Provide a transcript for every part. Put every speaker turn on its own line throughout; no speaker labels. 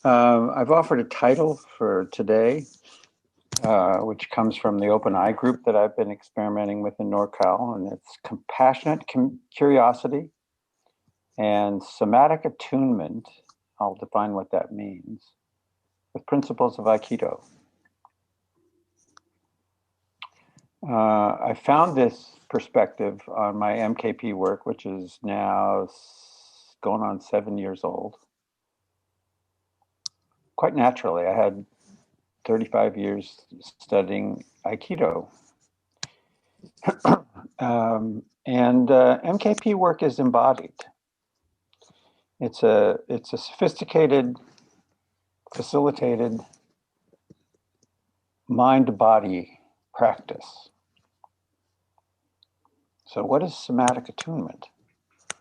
I've offered a title for today, which comes from the Open Eye group that I've been experimenting with in NorCal, and it's Compassionate Curiosity and Somatic Attunement. I'll define what that means, with principles of Aikido. I found this perspective on my MKP work, which is now going on 7 years old. Quite naturally, I had 35 years studying Aikido. MKP work is embodied. It's a sophisticated, facilitated mind-body practice. So what is somatic attunement? I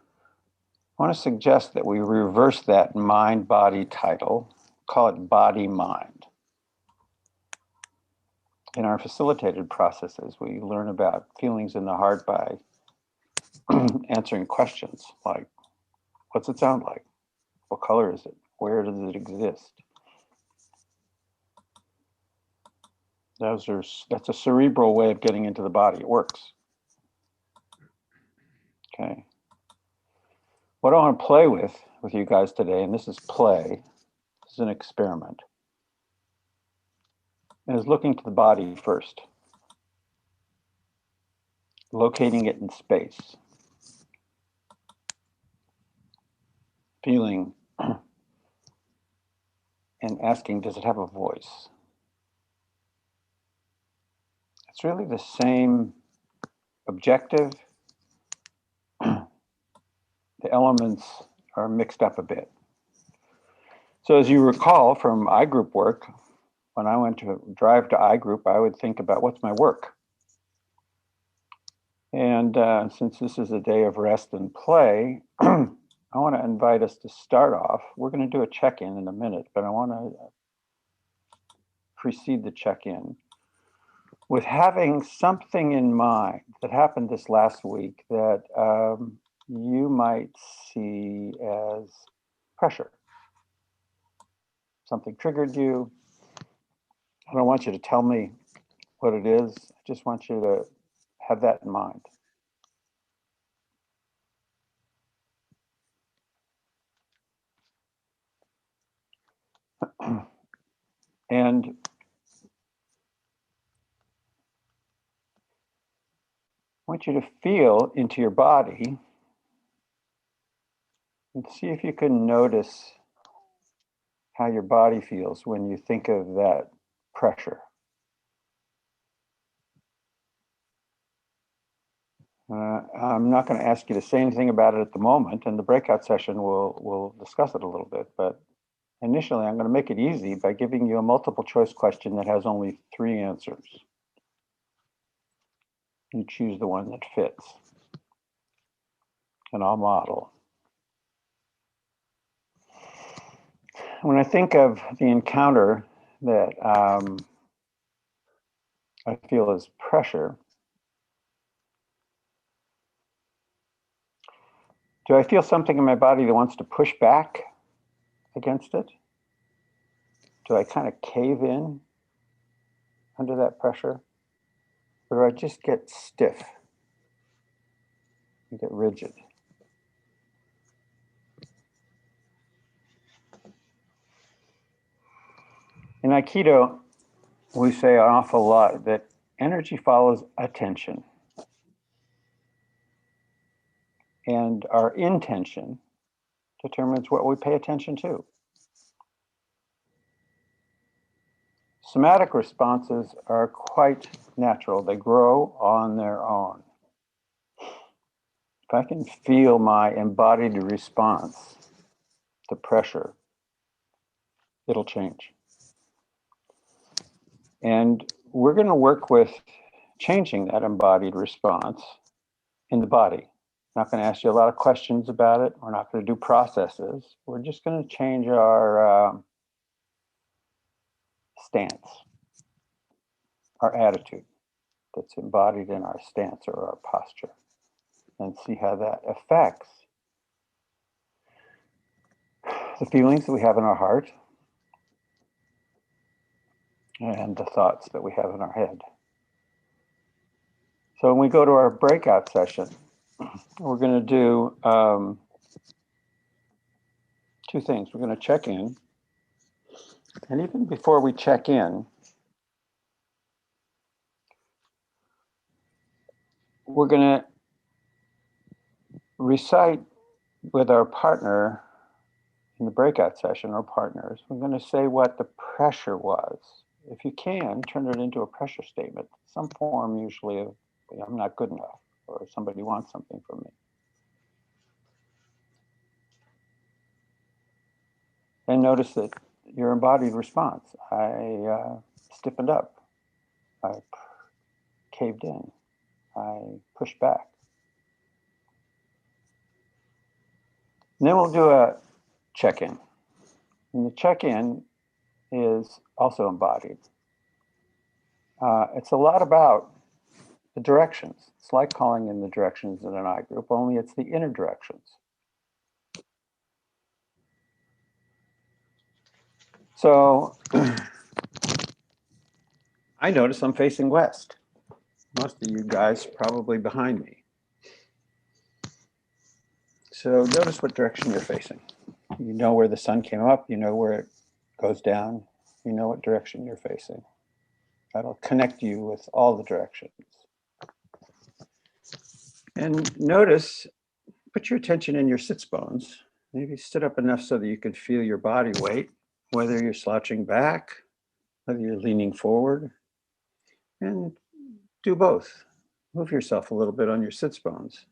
want to suggest that we reverse that mind-body title, call it body-mind. In our facilitated processes, we learn about feelings in the heart by answering questions like, what's it sound like? What color is it? Where does it exist? That's a cerebral way of getting into the body. It works. Okay. What I want to play with you guys today, and this is play, this is an experiment, is looking to the body first, locating it in space, feeling and asking, does it have a voice? It's really the same objective. The elements are mixed up a bit. So as you recall from iGroup work, when I went to drive to iGroup, I would think about what's my work? And since this is a day of rest and play, I want to invite us to start off. We're going to do a check-in in a minute, but I want to precede the check-in with having something in mind that happened this last week that you might see as pressure. Something triggered you. I don't want you to tell me what it is. I just want you to have that in mind. And I want you to feel into your body and see if you can notice how your body feels when you think of that pressure. I'm not going to ask you to say anything about it at the moment, and the breakout session will discuss it a little bit, but initially I'm going to make it easy by giving you a multiple choice question that has only 3 answers. You choose the one that fits, and I'll model. When I think of the encounter that I feel as pressure, do I feel something in my body that wants to push back against it? Do I kind of cave in under that pressure? Or do I just get stiff and get rigid? In Aikido, we say an awful lot that energy follows attention. And our intention determines what we pay attention to. Somatic responses are quite natural. They grow on their own. If I can feel my embodied response to pressure, it'll change. And we're going to work with changing that embodied response in the body. I'm not going to ask you a lot of questions about it. We're not going to do processes. We're just going to change our stance, our attitude that's embodied in our stance or our posture, and see how that affects the feelings that we have in our heart and the thoughts that we have in our head. So when we go to our breakout session, we're going to do two things. We're going to check in. And even before we check in, we're going to recite with our partner in the breakout session, or partners, we're going to say what the pressure was. If you can, turn it into a pressure statement, some form usually of, I'm not good enough, or somebody wants something from me. And notice that your embodied response. I stiffened up. I caved in. I pushed back. And then we'll do a check-in. And the check-in is also embodied. It's a lot about the directions. It's like calling in the directions in an I group, only it's the inner directions. So I notice I'm facing west. Most of you guys probably behind me. So notice what direction you're facing. You know where the sun came up, you know where it goes down, you know what direction you're facing. That'll connect you with all the directions. And notice, put your attention in your sits bones. Maybe sit up enough so that you can feel your body weight, whether you're slouching back, whether you're leaning forward, and do both. Move yourself a little bit on your sits bones.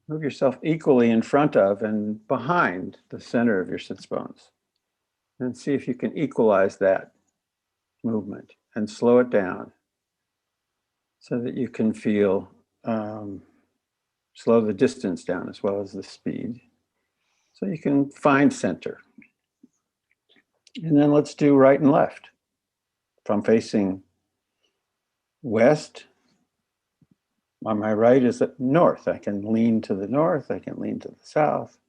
Move yourself equally in front of and behind the center of your sits bones. And see if you can equalize that movement and slow it down so that you can feel, slow the distance down as well as the speed. So you can find center. And then let's do right and left. If I'm facing west, on my right is north. I can lean to the north, I can lean to the south.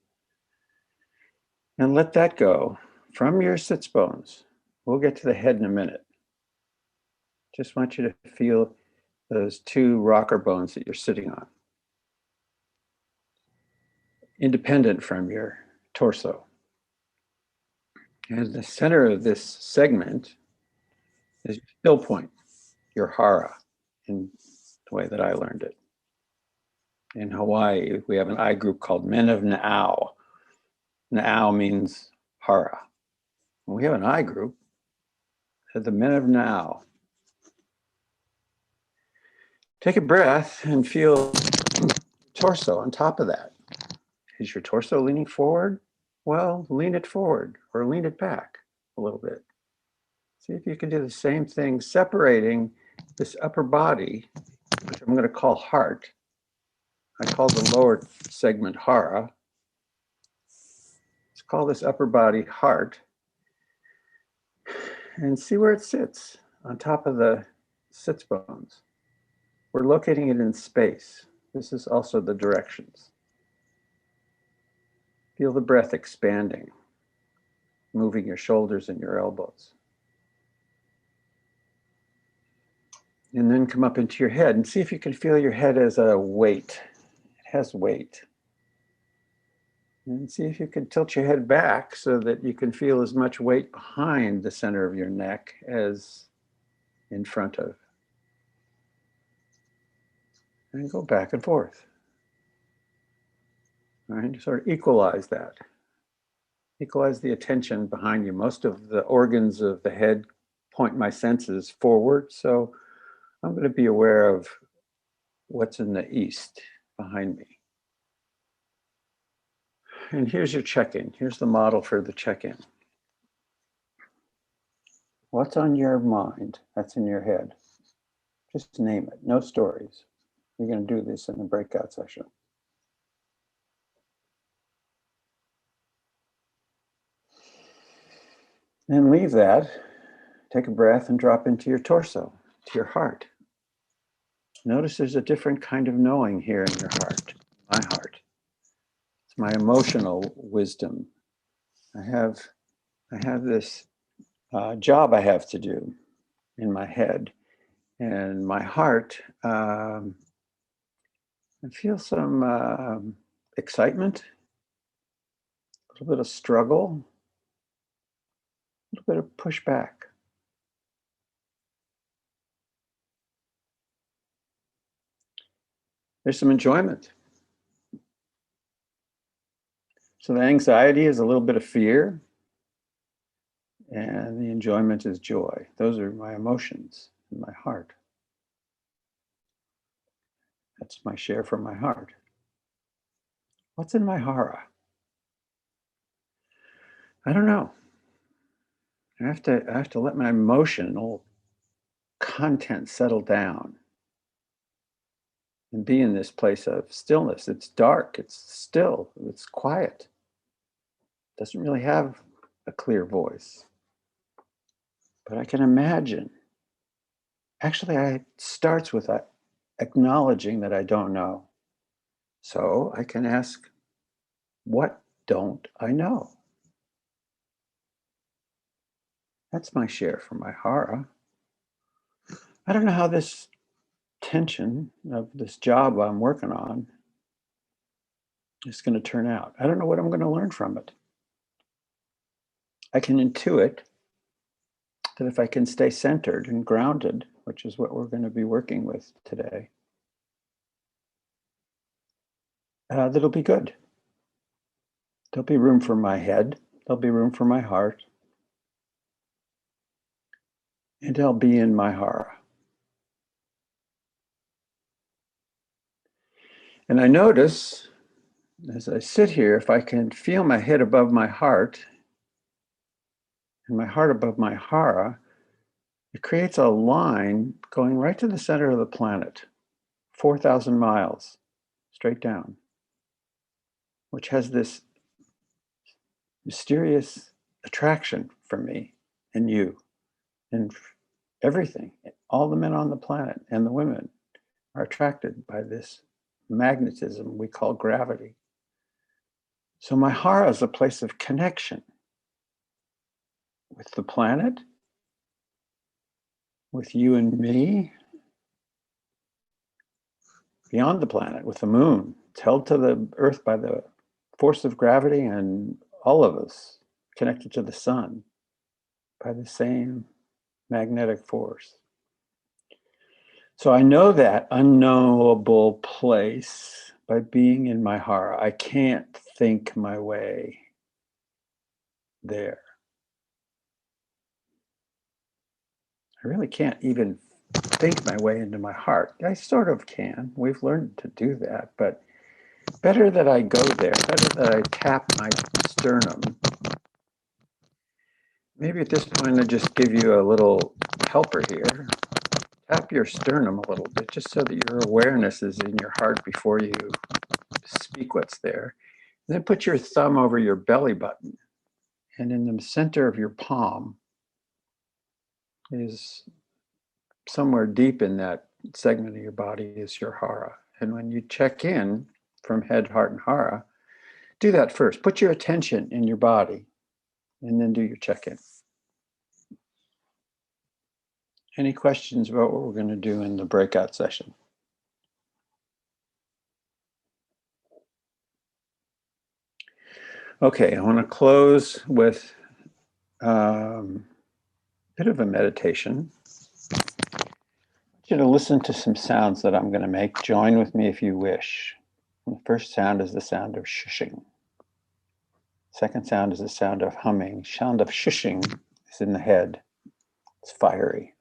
And let that go from your sits bones. We'll get to the head in a minute. Just want you to feel those two rocker bones that you're sitting on, independent from your torso. And the center of this segment is your still point, your hara, in the way that I learned it. In Hawaii, we have an I group called Men of Na'au. Na'au means hara. We have an I group, the Men of Na'au. Take a breath and feel torso on top of that. Is your torso leaning forward? Well, lean it forward or lean it back a little bit. See if you can do the same thing, separating this upper body, which I'm going to call heart. I call the lower segment hara. Let's call this upper body heart. And see where it sits on top of the sits bones. We're locating it in space. This is also the directions. Feel the breath expanding, moving your shoulders and your elbows. And then come up into your head and see if you can feel your head as a weight. It has weight. And see if you can tilt your head back so that you can feel as much weight behind the center of your neck as in front of. And go back and forth. All right, sort of equalize that. Equalize the attention behind you. Most of the organs of the head point my senses forward, so I'm going to be aware of what's in the east behind me. And here's your check-in. Here's the model for the check-in. What's on your mind that's in your head? Just name it. No stories. We're going to do this in the breakout session. And leave that. Take a breath and drop into your torso, to your heart. Notice there's a different kind of knowing here in your heart, my heart. It's my emotional wisdom. I have this job I have to do in my head. And my heart, I feel some excitement, a little bit of struggle, a little bit of pushback. There's some enjoyment. So the anxiety is a little bit of fear, and the enjoyment is joy. Those are my emotions in my heart. That's my share from my heart. What's in my hara? I don't know. I have to let my emotional content settle down and be in this place of stillness. It's dark, it's still, it's quiet. It doesn't really have a clear voice. But I can imagine. Actually, it starts with acknowledging that I don't know. So I can ask, what don't I know? That's my share from my hara. I don't know how this tension of this job I'm working on is going to turn out. I don't know what I'm going to learn from it. I can intuit that if I can stay centered and grounded, which is what we're going to be working with today, that'll be good. There'll be room for my head. There'll be room for my heart. And I'll be in my hara. And I notice as I sit here, if I can feel my head above my heart and my heart above my hara, it creates a line going right to the center of the planet, 4,000 miles straight down, which has this mysterious attraction for me and you and everything. All the men on the planet and the women are attracted by this magnetism we call gravity. So my hara is a place of connection with the planet, with you and me, beyond the planet, with the moon. It's held to the earth by the force of gravity, and all of us connected to the sun by the same magnetic force. So I know that unknowable place by being in my hara. I can't think my way there. I really can't even think my way into my heart. I sort of can. We've learned to do that, but better that I go there, better that I tap my sternum. Maybe at this point I just give you a little helper here. Tap your sternum a little bit, just so that your awareness is in your heart before you speak what's there. And then put your thumb over your belly button. And in the center of your palm is somewhere deep in that segment of your body is your hara. And when you check in from head, heart, and hara, do that first. Put your attention in your body and then do your check-in. Any questions about what we're going to do in the breakout session? Okay, I want to close with a bit of a meditation. I want you to listen to some sounds that I'm going to make. Join with me if you wish. And the first sound is the sound of shushing. Second sound is the sound of humming. Sound of shushing is in the head. It's fiery.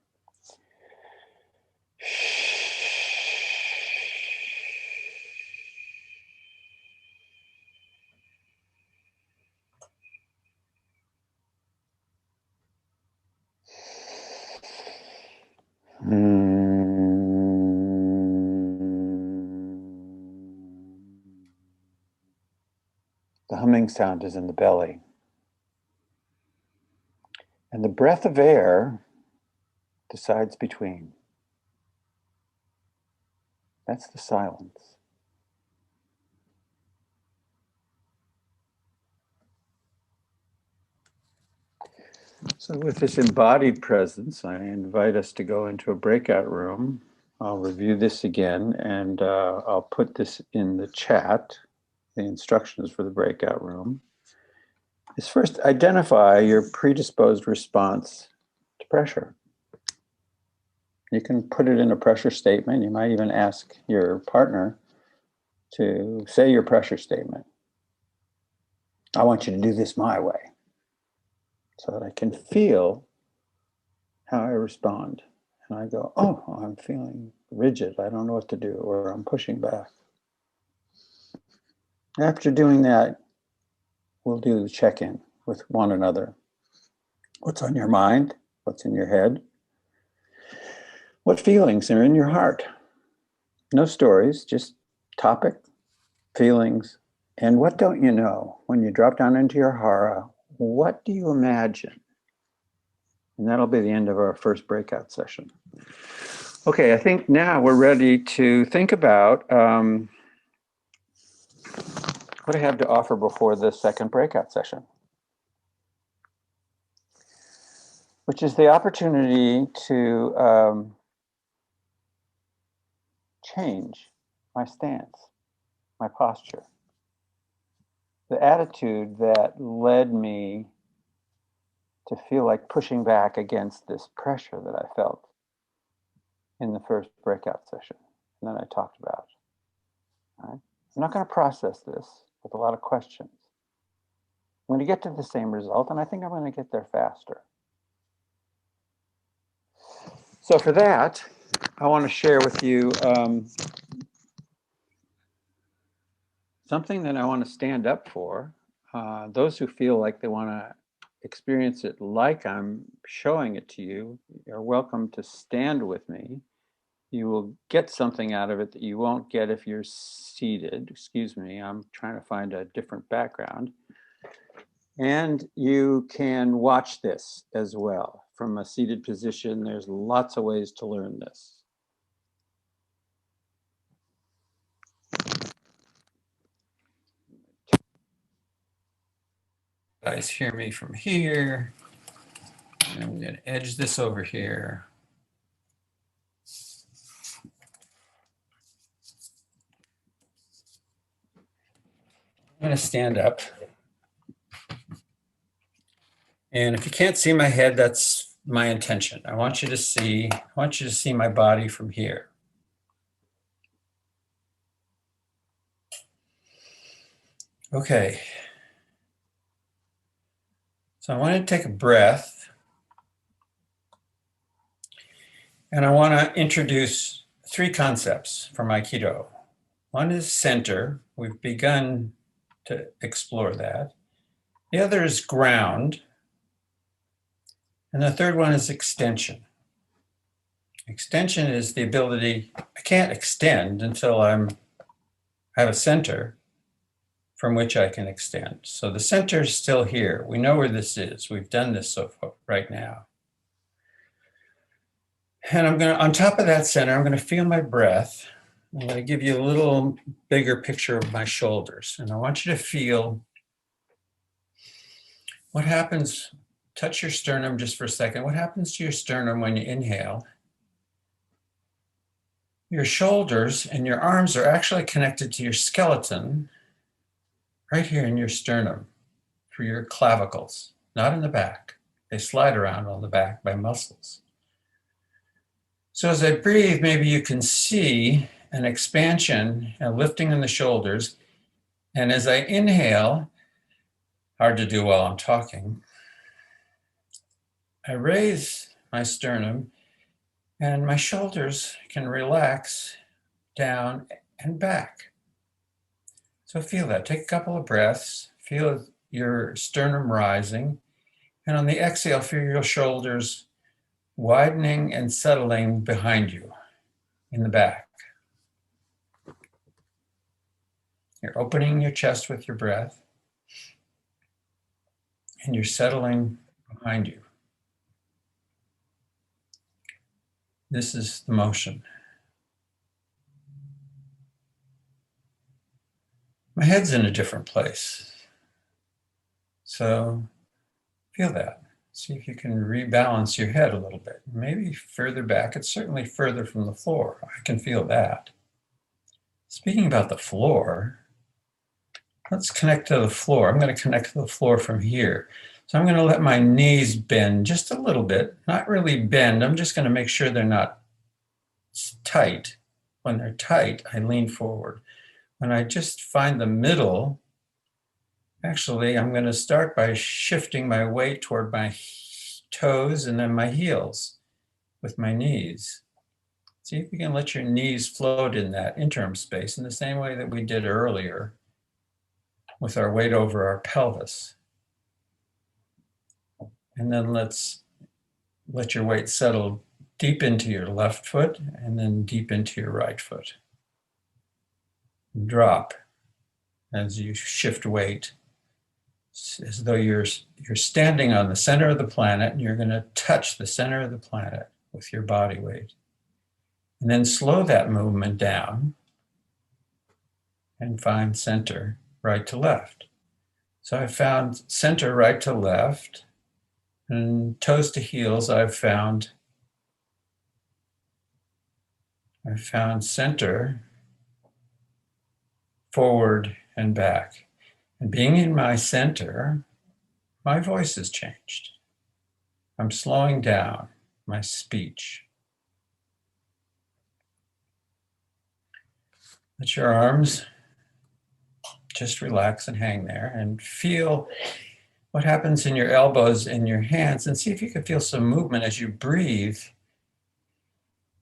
The humming sound is in the belly. And the breath of air decides between. That's the silence. So with this embodied presence, I invite us to go into a breakout room. I'll review this again, and I'll put this in the chat, the instructions for the breakout room. Is first identify your predisposed response to pressure. You can put it in a pressure statement. You might even ask your partner to say your pressure statement. I want you to do this my way so that I can feel how I respond. And I go, oh, I'm feeling rigid. I don't know what to do, or I'm pushing back. After doing that, we'll do the check-in with one another. What's on your mind? What's in your head? What feelings are in your heart? No stories, just topic, feelings, and what don't you know? When you drop down into your hara, what do you imagine? And that'll be the end of our first breakout session. Okay, I think now we're ready to think about what I have to offer before the second breakout session, which is the opportunity to change my stance, my posture. The attitude that led me to feel like pushing back against this pressure that I felt in the first breakout session and that I talked about. Right? I'm not going to process this with a lot of questions. I'm going to get to the same result, and I think I'm going to get there faster. So for that, I want to share with you something that I want to stand up for. Those who feel like they want to experience it like I'm showing it to you, you're welcome to stand with me. You will get something out of it that you won't get if you're seated. Excuse me, I'm trying to find a different background. And you can watch this as well. From a seated position, there's lots of ways to learn this. You guys hear me from here. And I'm going to edge this over here. I'm going to stand up. And if you can't see my head, that's my intention. I want you to see my body from here. Okay. So I want to take a breath. And I want to introduce three concepts from Aikido. One is center. We've begun to explore that. The other is ground. And the third one is extension. Extension is the ability, I can't extend until I have a center from which I can extend. So the center is still here. We know where this is. We've done this so far right now. And I'm going to, on top of that center, I'm going to feel my breath. I'm going to give you a little bigger picture of my shoulders. And I want you to feel what happens. Touch your sternum just for a second. What happens to your sternum when you inhale? Your shoulders and your arms are actually connected to your skeleton right here in your sternum for your clavicles, not in the back. They slide around on the back by muscles. So as I breathe, maybe you can see an expansion and lifting in the shoulders. And as I inhale, hard to do while I'm talking, I raise my sternum and my shoulders can relax down and back. So feel that. Take a couple of breaths. Feel your sternum rising. And on the exhale, feel your shoulders widening and settling behind you in the back. You're opening your chest with your breath. And you're settling behind you. This is the motion. My head's in a different place. So feel that.
See if you can rebalance your head a little bit. Maybe further back. It's certainly further from the floor. I can feel that. Speaking about the floor, let's connect to the floor. I'm going to connect to the floor from here. So I'm going to let my knees bend just a little bit, not really bend. I'm just going to make sure they're not tight. When they're tight, I lean forward. When I just find the middle, actually, I'm going to start by shifting my weight toward my toes and then my heels with my knees. See if you can let your knees float in that interim space in the same way that we did earlier with our weight over our pelvis. And then let's let your weight settle deep into your left foot and then deep into your right foot. Drop as you shift weight, as though you're standing on the center of the planet and you're going to touch the center of the planet with your body weight. And then slow that movement down and find center right to left. So I found center right to left, and toes to heels I've found center, forward and back. And being in my center, my voice has changed. I'm slowing down my speech. Let your arms just relax and hang there and feel what happens in your elbows and your hands, and see if you can feel some movement as you breathe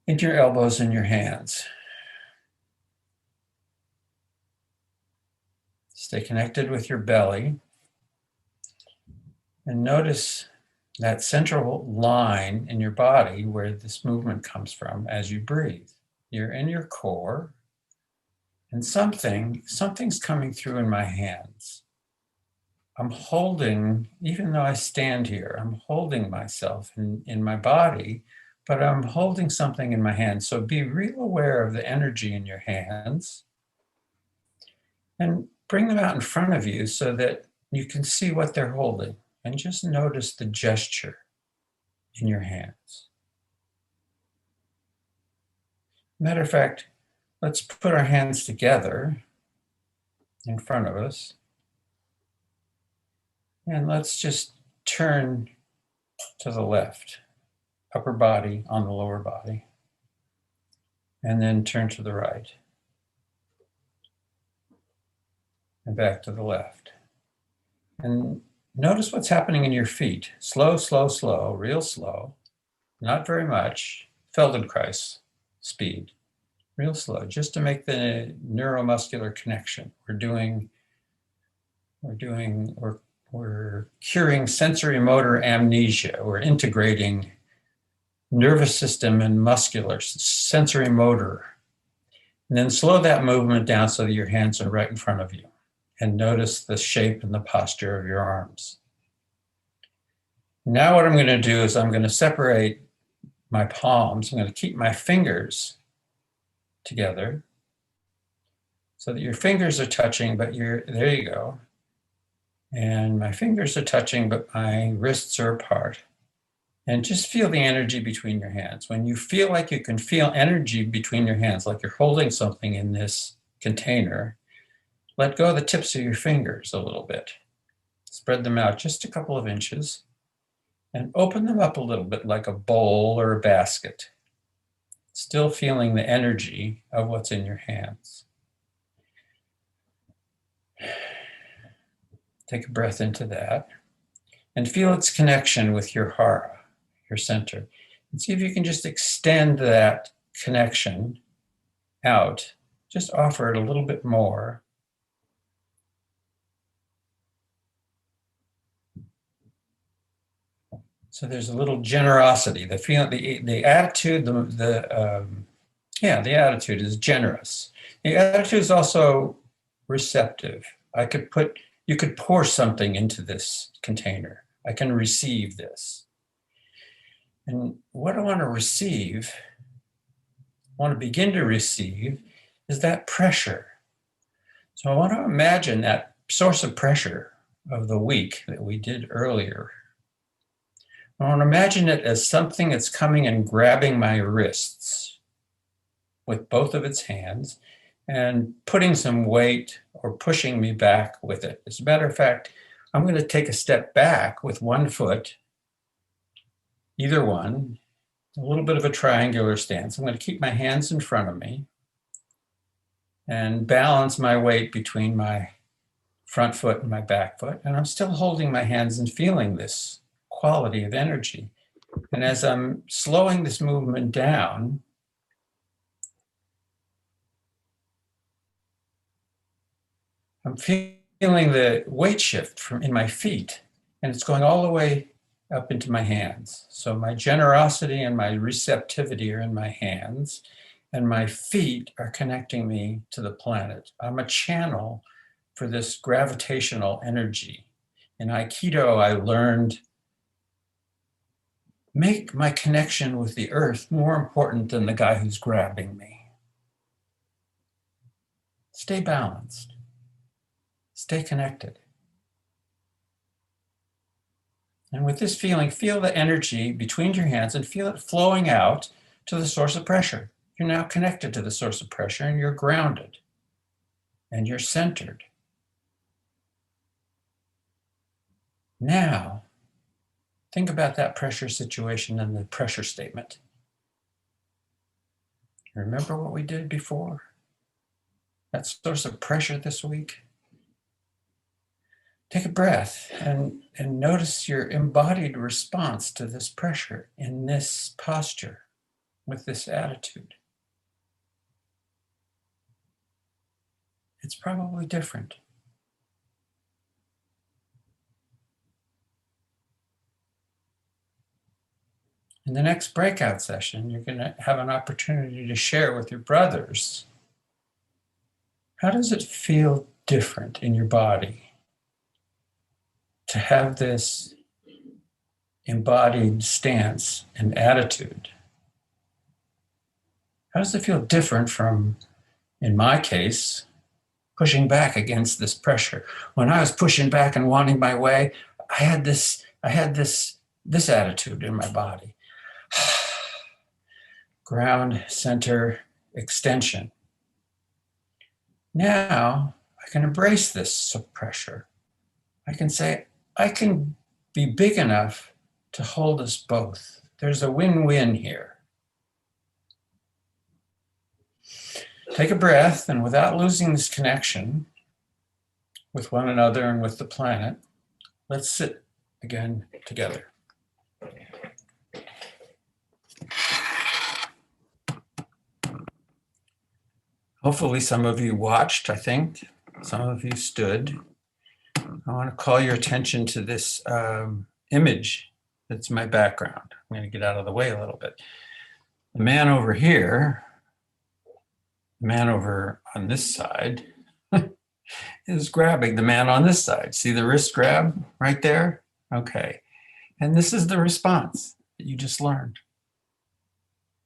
into your elbows and your hands. Stay connected with your belly and notice that central line in your body where this movement comes from as you breathe. You're in your core, and something's coming through in my hands. I'm holding, even though I stand here, I'm holding myself in my body, but I'm holding something in my hands. So be real aware of the energy in your hands and bring them out in front of you so that you can see what they're holding, and just notice the gesture in your hands. Matter of fact, let's put our hands together in front of us. And let's just turn to the left, upper body on the lower body, and then turn to the right, and back to the left. And notice what's happening in your feet. Slow, slow, slow, real slow, not very much, Feldenkrais speed, real slow, just to make the neuromuscular connection. We're curing sensory motor amnesia. We're integrating nervous system and muscular, sensory motor. And then slow that movement down so that your hands are right in front of you. And notice the shape and the posture of your arms. Now what I'm going to do is I'm going to separate my palms. I'm going to keep my fingers together so that your fingers are touching, but there you go. And my fingers are touching, but my wrists are apart. And just feel the energy between your hands. When you feel like you can feel energy between your hands, like you're holding something in this container, let go of the tips of your fingers a little bit. Spread them out just a couple of inches and open them up a little bit like a bowl or a basket. Still feeling the energy of what's in your hands. Take a breath into that and feel its connection with your hara, your center. And see if you can just extend that connection out. Just offer it a little bit more. So there's a little generosity. The feeling, the attitude, the attitude is generous. The attitude is also receptive. You could pour something into this container. I can receive this. And what I want to begin to receive is that pressure. So I want to imagine that source of pressure of the week that we did earlier. I want to imagine it as something that's coming and grabbing my wrists with both of its hands and putting some weight or pushing me back with it. As a matter of fact, I'm going to take a step back with one foot, either one, a little bit of a triangular stance. I'm going to keep my hands in front of me and balance my weight between my front foot and my back foot. And I'm still holding my hands and feeling this quality of energy. And as I'm slowing this movement down, I'm feeling the weight shift in my feet, and it's going all the way up into my hands. So my generosity and my receptivity are in my hands, and my feet are connecting me to the planet. I'm a channel for this gravitational energy. In Aikido, I learned make my connection with the earth more important than the guy who's grabbing me. Stay balanced. Stay connected. And with this feeling, feel the energy between your hands and feel it flowing out to the source of pressure. You're now connected to the source of pressure and you're grounded and you're centered. Now, think about that pressure situation and the pressure statement. Remember what we did before? That source of pressure this week? Take a breath and notice your embodied response to this pressure in this posture with this attitude. It's probably different. In the next breakout session, you're going to have an opportunity to share with your brothers. How does it feel different in your body to have this embodied stance and attitude? How does it feel different from, in my case, pushing back against this pressure? When I was pushing back and wanting my way, I had this attitude in my body. Ground, center, extension. Now I can embrace this pressure. I can say, I can be big enough to hold us both. There's a win-win here. Take a breath, and without losing this connection with one another and with the planet, let's sit again together. Hopefully some of you watched, I think. Some of you stood. I want to call your attention to this image that's my background. I'm going to get out of the way a little bit. The man over here, the man over on this side, is grabbing the man on this side. See the wrist grab right there? Okay. And this is the response that you just learned.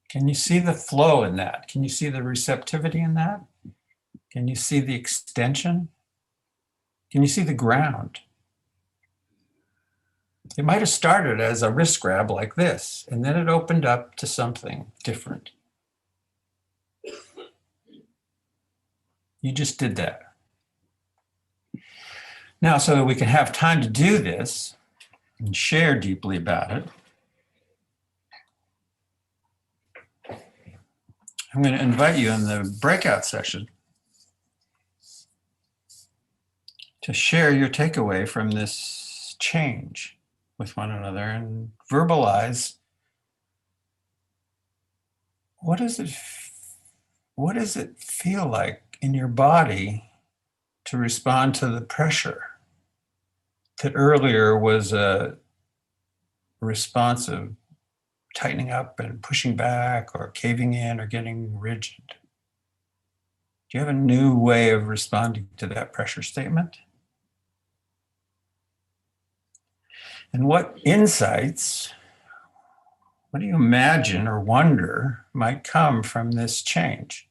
Can you see the flow in that? Can you see the receptivity in that? Can you see the extension? Can you see the ground? It might have started as a wrist grab like this, and then it opened up to something different. You just did that. Now, so that we can have time to do this and share deeply about it, I'm going to invite you in the breakout session to share your takeaway from this change with one another and verbalize what does it feel like in your body to respond to the pressure that earlier was a response of tightening up and pushing back or caving in or getting rigid. Do you have a new way of responding to that pressure statement? And what insights, what do you imagine or wonder might come from this change?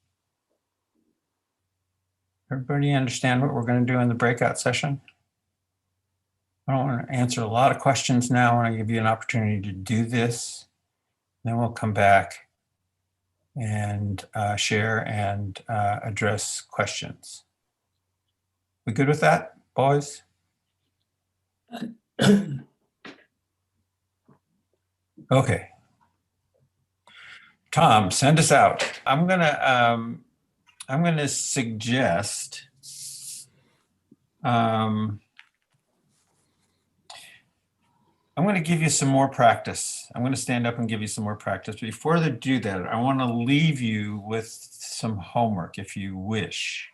Everybody understand what we're going to do in the breakout session? I don't want to answer a lot of questions now. I want to give you an opportunity to do this. Then we'll come back and share and address questions. We good with that, boys? Okay. Tom, send us out. I'm gonna suggest I'm going to give you some more practice. I'm going to stand up and give you some more practice. Before I do that, I want to leave you with some homework if you wish.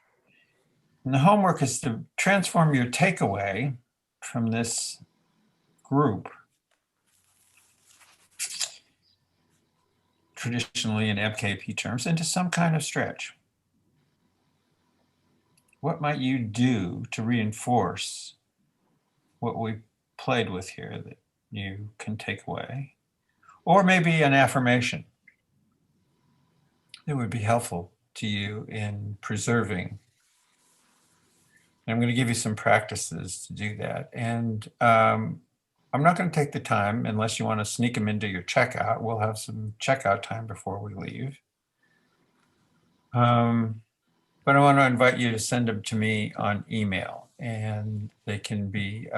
And the homework is to transform your takeaway from this group, traditionally in MKP terms, into some kind of stretch. What might you do to reinforce what we played with here that you can take away? Or maybe an affirmation that would be helpful to you in preserving. I'm going to give you some practices to do that. And I'm not going to take the time unless you want to sneak them into your checkout. We'll have some checkout time before we leave. But I want to invite you to send them to me on email, and they can be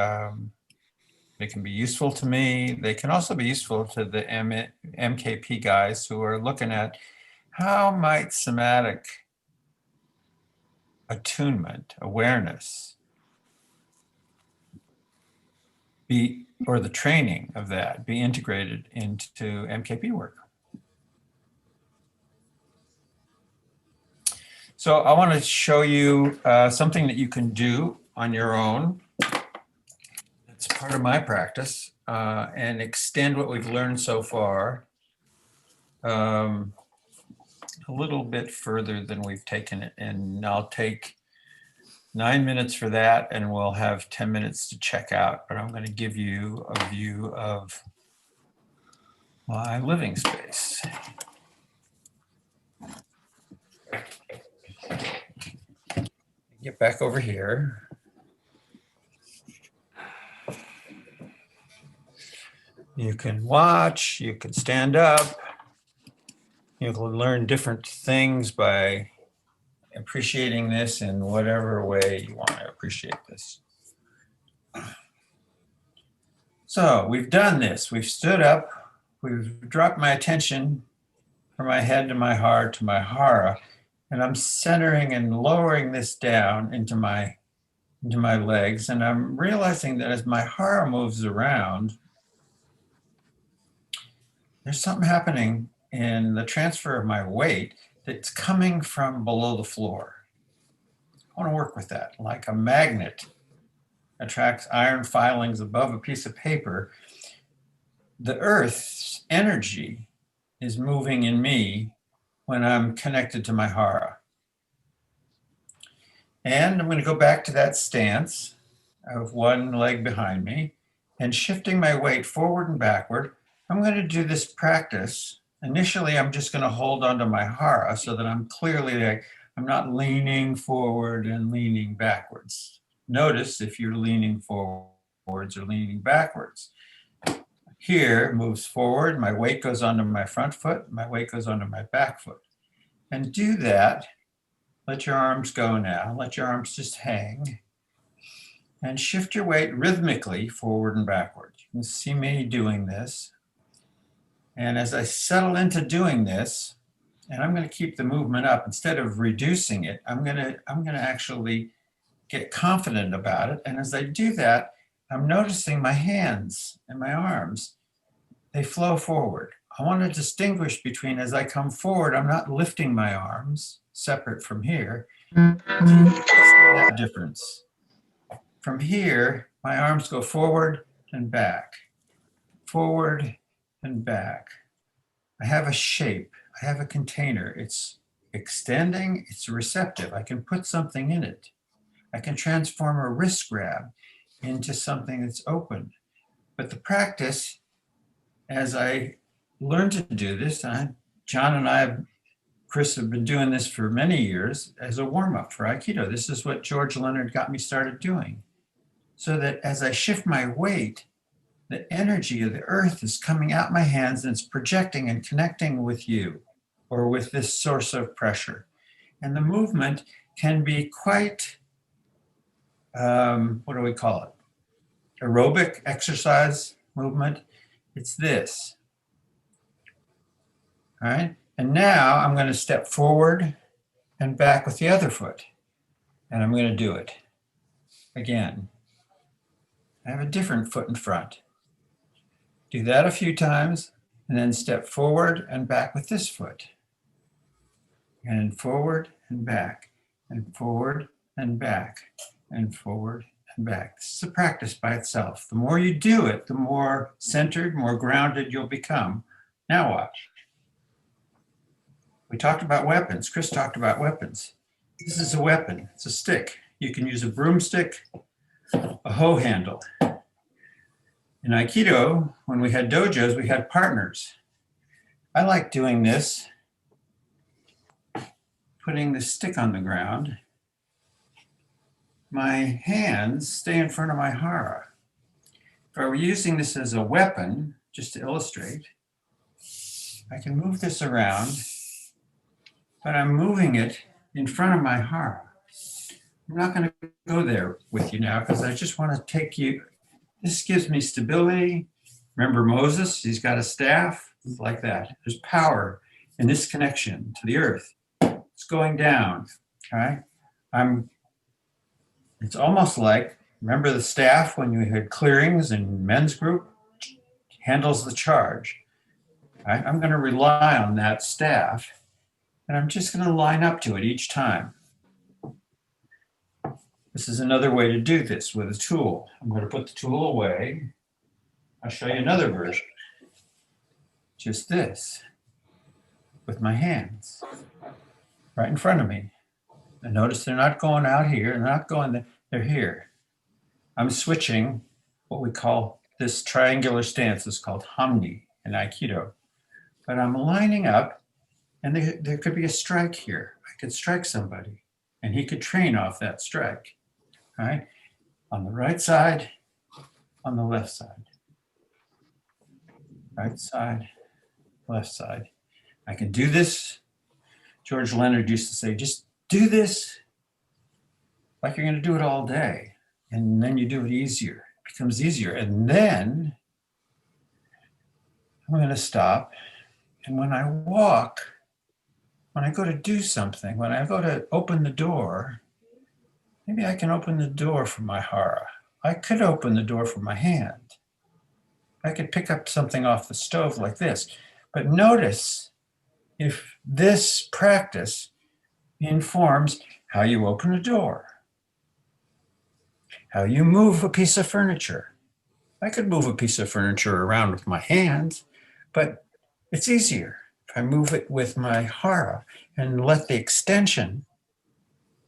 useful to me. They can also be useful to the MKP guys who are looking at how might somatic attunement, awareness, be, or the training of that, be integrated into MKP work. So I want to show you something that you can do on your own. It's part of my practice and extend what we've learned so far a little bit further than we've taken it. And I'll take 9 minutes for that, and we'll have 10 minutes to check out. But I'm going to give you a view of my living space. Get back over here. You can watch, you can stand up, you can learn different things by appreciating this in whatever way you want to appreciate this. So we've done this. We've stood up. We've dropped my attention from my head to my heart to my hara, and I'm centering and lowering this down into my legs. And I'm realizing that as my hara moves around, there's something happening in the transfer of my weight that's coming from below the floor. I want to work with that. Like a magnet attracts iron filings above a piece of paper, the earth's energy is moving in me when I'm connected to my hara. And I'm going to go back to that stance of one leg behind me and shifting my weight forward and backward. I'm going to do this practice. Initially, I'm just going to hold onto my hara so that I'm clearly like, I'm not leaning forward and leaning backwards. Notice if you're leaning forwards or leaning backwards. Here moves forward, my weight goes onto my front foot, my weight goes onto my back foot. And do that. Let your arms go now. Let your arms just hang. And shift your weight rhythmically forward and backward. You can see me doing this. And as I settle into doing this, and I'm going to keep the movement up instead of reducing it, I'm going to actually get confident about it. And as I do that, I'm noticing my hands and my arms, they flow forward. I want to distinguish between, as I come forward, I'm not lifting my arms separate from here. That difference. From here, my arms go forward and back, forward and back. I have a shape, I have a container. It's extending, it's receptive. I can put something in it. I can transform a wrist grab into something that's open. But the practice, as I learned to do this, John and I, Chris, have been doing this for many years as a warm-up for Aikido. This is what George Leonard got me started doing. so that as I shift my weight, the energy of the earth is coming out my hands and it's projecting and connecting with you or with this source of pressure. And the movement can be quite, what do we call it? Aerobic exercise movement. It's this. All right. And now I'm going to step forward and back with the other foot. And I'm going to do it again. I have a different foot in front. Do that a few times and then step forward and back with this foot. And forward and back and forward and back and forward and back. This is a practice by itself. The more you do it, the more centered, more grounded you'll become. Now watch. We talked about weapons. Chris talked about weapons. This is a weapon. It's a stick. You can use a broomstick, a hoe handle. In Aikido, when we had dojos, we had partners. I like doing this, putting the stick on the ground. My hands stay in front of my hara. If I were using this as a weapon, just to illustrate, I can move this around, but I'm moving it in front of my hara. I'm not going to go there with you now because I just want to take you. This gives me stability. Remember Moses? He's got a staff. It's like that. There's power in this connection to the earth. It's going down. All right. It's almost like, remember the staff when you had clearings in men's group? Handles the charge. All right? I'm going to rely on that staff, and I'm just going to line up to it each time. This is another way to do this with a tool. I'm going to put the tool away. I'll show you another version. Just this, with my hands, right in front of me. And notice they're not going out here, they're not going there, they're here. I'm switching what we call this triangular stance. It's called hamni in Aikido. But I'm lining up, and there could be a strike here. I could strike somebody, and he could train off that strike. All right, on the right side, on the left side. Right side, left side. I can do this. George Leonard used to say, just do this like you're going to do it all day. And then you do it easier. It becomes easier. And then I'm going to stop. And when I walk, when I go to do something, when I go to open the door, maybe I can open the door for my hara. I could open the door for my hand. I could pick up something off the stove like this. But notice if this practice informs how you open a door, how you move a piece of furniture. I could move a piece of furniture around with my hands, but it's easier if I move it with my hara and let the extension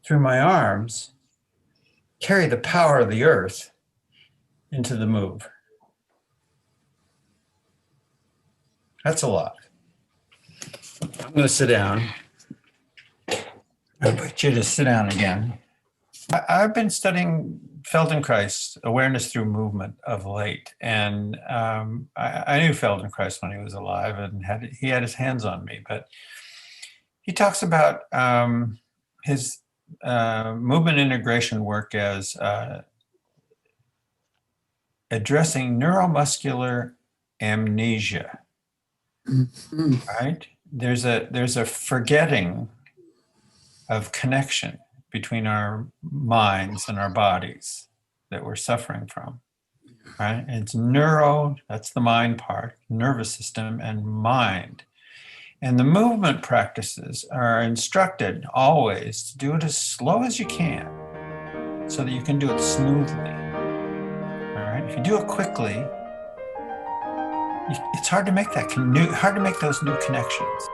through my arms carry the power of the earth into the move. That's a lot. I'm going to sit down. I'll put you to sit down again. I've been studying Feldenkrais, awareness through movement, of late. And I knew Feldenkrais when he was alive, and he had his hands on me. But he talks about his movement integration work as addressing neuromuscular amnesia. Mm-hmm. Right? There's a forgetting of connection between our minds and our bodies that we're suffering from. Right? And it's neuro, that's the mind part, nervous system and mind. And the movement practices are instructed always to do it as slow as you can so that you can do it smoothly. All right? If you do it quickly, it's hard to make those new connections.